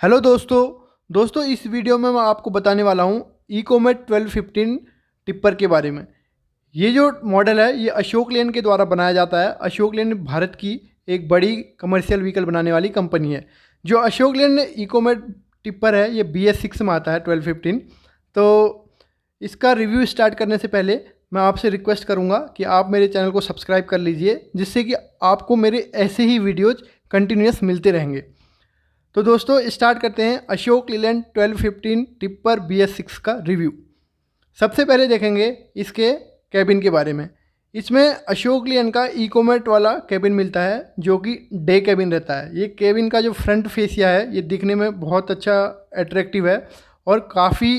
Hello दोस्तों इस video में मैं आपको बताने वाला हूँ इकोमेट 1215 टिप्पर के बारे में। ये जो मॉडल है ये अशोक लेन के द्वारा बनाया जाता है। अशोक लेन भारत की एक बड़ी कमर्शियल व्हीकल बनाने वाली कंपनी है। जो अशोक लेन इकोमेट टिप्पर है ये BS6 में आता है 1215। तो इसका रिव्यू स्टार्ट करने से पहले मैं आपसे रिक्वेस्ट करूँगा कि आप मेरे चैनल को सब्सक्राइब कर लीजिए, जिससे कि आपको मेरे ऐसे ही वीडियोज़ कंटिन्यूस मिलते रहेंगे। तो दोस्तों स्टार्ट करते हैं अशोक लीलैंड 1215 टिप्पर BS6 का रिव्यू। सबसे पहले देखेंगे इसके कैबिन के बारे में। इसमें अशोक लीलैंड का इकोमेट वाला कैबिन मिलता है जो कि डे कैबिन रहता है। ये कैबिन का जो फ्रंट फेसिया है ये दिखने में बहुत अच्छा अट्रैक्टिव है और काफ़ी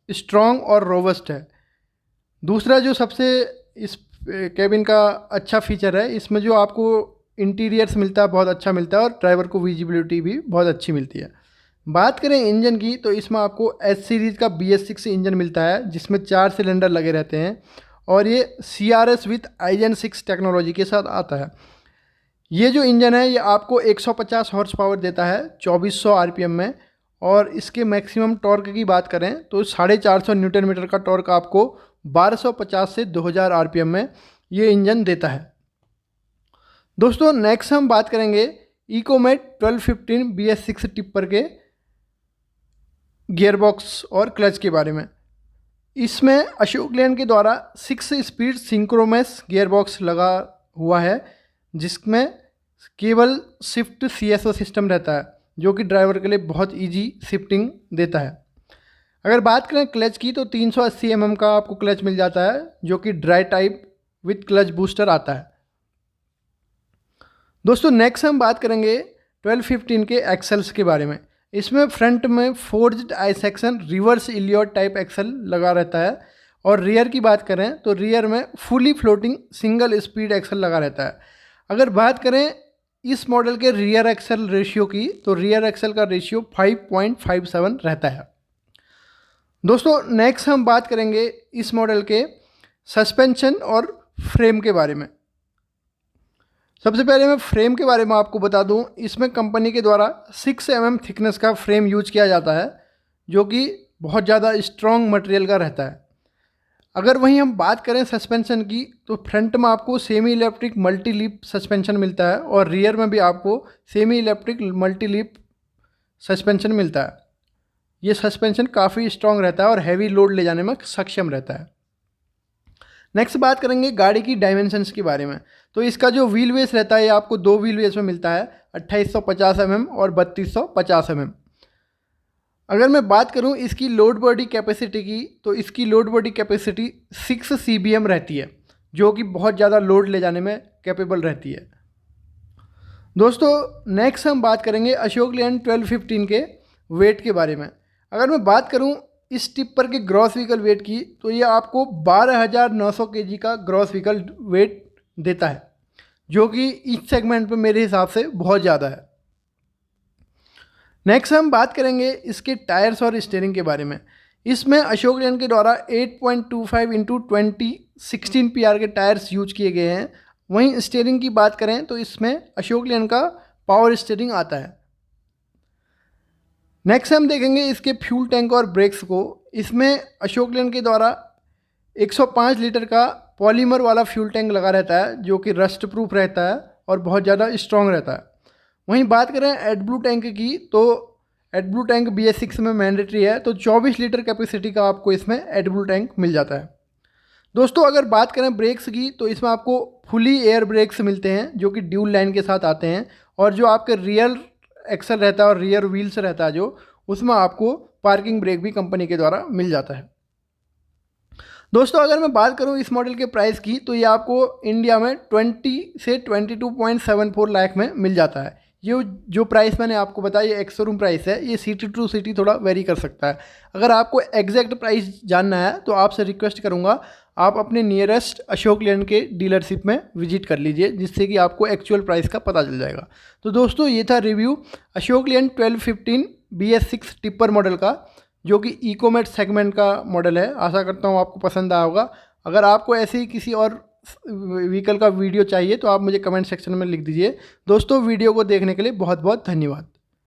स्ट्रॉन्ग और रोबस्ट है। दूसरा जो सबसे इस कैबिन का अच्छा फीचर है, इसमें जो आपको इंटीरियर्स मिलता है बहुत अच्छा मिलता है और ड्राइवर को विजिबिलिटी भी बहुत अच्छी मिलती है। बात करें इंजन की तो इसमें आपको एस सीरीज़ का BS6 इंजन मिलता है जिसमें 4 सिलेंडर लगे रहते हैं और ये CRS विथ आइजन 6 टेक्नोलॉजी के साथ आता है। ये जो इंजन है ये आपको 150 हॉर्स पावर देता है 2400 RPM में, और इसके मैक्सिमम टॉर्क की बात करें तो 450 न्यूटन मीटर का टॉर्क आपको 1250 से 2000 RPM में ये इंजन देता है। दोस्तों नेक्स्ट हम बात करेंगे इकोमेट 1215 BS6 टिप्पर के गियरबॉक्स और क्लच के बारे में। इसमें अशोक लेन के द्वारा 6 स्पीड सिंक्रोमस गियरबॉक्स लगा हुआ है जिसमें केवल शिफ्ट CSO सिस्टम रहता है जो कि ड्राइवर के लिए बहुत इजी शिफ्टिंग देता है। अगर बात करें क्लच की तो 380 mm का आपको क्लच मिल जाता है जो कि dry type with clutch booster आता है। दोस्तों नेक्स्ट हम बात करेंगे 1215 के एक्सेल्स के बारे में। इसमें फ्रंट में forged I section reverse Elliot type axle लगा रहता है, और रियर की बात करें तो रियर में fully floating single speed axle लगा रहता है। अगर बात करें इस मॉडल के रियर एक्सेल रेशियो की तो रियर एक्सेल का रेशियो 5.57 रहता है। दोस्तों नेक्स्ट हम बात करेंगे इस मॉडल के सस्पेंशन और फ्रेम के बारे में। सबसे पहले मैं फ्रेम के बारे में आपको बता दूं, इसमें कंपनी के द्वारा 6 mm थिकनेस का फ्रेम यूज किया जाता है जो कि बहुत ज़्यादा स्ट्रॉन्ग मटेरियल का रहता है। अगर वहीं हम बात करें सस्पेंशन की तो फ्रंट में आपको semi electric multi leaf suspension मिलता है और रियर में भी आपको semi electric multi leaf suspension मिलता है। ये सस्पेंशन काफ़ी स्ट्रॉन्ग रहता है और हैवी लोड ले जाने में सक्षम रहता है। नेक्स्ट बात करेंगे गाड़ी की डायमेंशंस के बारे में। तो इसका जो व्हील बेस रहता है ये आपको 2 व्हील बेस में मिलता है, 2850 mm और 3250 mm। अगर मैं बात करूं इसकी लोड बॉडी कैपेसिटी की तो इसकी लोड बॉडी कैपेसिटी 6 CBM रहती है जो कि बहुत ज़्यादा लोड ले जाने में कैपेबल रहती है। दोस्तों नेक्स्ट हम बात करेंगे अशोक लेन 1215 के वेट के बारे में। अगर मैं बात करूं इस टिप्पर के ग्रॉस व्हीकल वेट की तो ये आपको 12,900 kg का ग्रॉस व्हीकल वेट देता है जो कि इस सेगमेंट पे मेरे हिसाब से बहुत ज़्यादा है। नेक्स्ट हम बात करेंगे इसके टायर्स और स्टीयरिंग के बारे में। इसमें अशोक लेन के द्वारा 8.25 × 2016 PR के टायर्स यूज किए गए हैं। वहीं स्टीयरिंग की बात करें तो इसमें अशोक लेन का पावर स्टीयरिंग आता है। नेक्स्ट हम देखेंगे इसके फ्यूल टैंक और ब्रेक्स को। इसमें अशोक लेन के द्वारा 105 लीटर का पॉलीमर वाला फ्यूल टैंक लगा रहता है जो कि रस्ट प्रूफ रहता है और बहुत ज़्यादा स्ट्रॉन्ग रहता है। वहीं बात करें एडब्लू टैंक की तो एडब्लू टैंक BS6 में मैंडेटरी है, तो 24 लीटर कैपेसिटी का आपको इसमें एडब्लू टैंक मिल जाता है। दोस्तों अगर बात करें ब्रेक्स की तो इसमें आपको फुली एयर ब्रेक्स मिलते हैं जो कि ड्यूल लाइन के साथ आते हैं, और जो आपके रियर एक्सल रहता है और रियर व्हील्स रहता है जो उसमें आपको पार्किंग ब्रेक भी कंपनी के द्वारा मिल जाता है। दोस्तों अगर मैं बात करूं इस मॉडल के प्राइस की तो ये आपको इंडिया में 20 से 22.74 लाख में मिल जाता है। ये जो प्राइस मैंने आपको बताया ये एक्स शोरूम प्राइस है, ये सिटी टू सिटी थोड़ा वेरी कर सकता है। अगर आपको एग्जैक्ट प्राइस जानना है तो आपसे रिक्वेस्ट करूंगा आप अपने नियरेस्ट अशोक लेन के डीलरशिप में विजिट कर लीजिए, जिससे कि आपको एक्चुअल प्राइस का पता चल जाएगा। तो दोस्तों ये था रिव्यू अशोक लेन 1215 BS6 टिप्पर मॉडल का जो कि इकोमेट सेगमेंट का मॉडल है। आशा करता हूँ आपको पसंद आया होगा। अगर आपको ऐसे ही किसी और व्हीकल का वीडियो चाहिए तो आप मुझे कमेंट सेक्शन में लिख दीजिए। दोस्तों वीडियो को देखने के लिए बहुत बहुत धन्यवाद।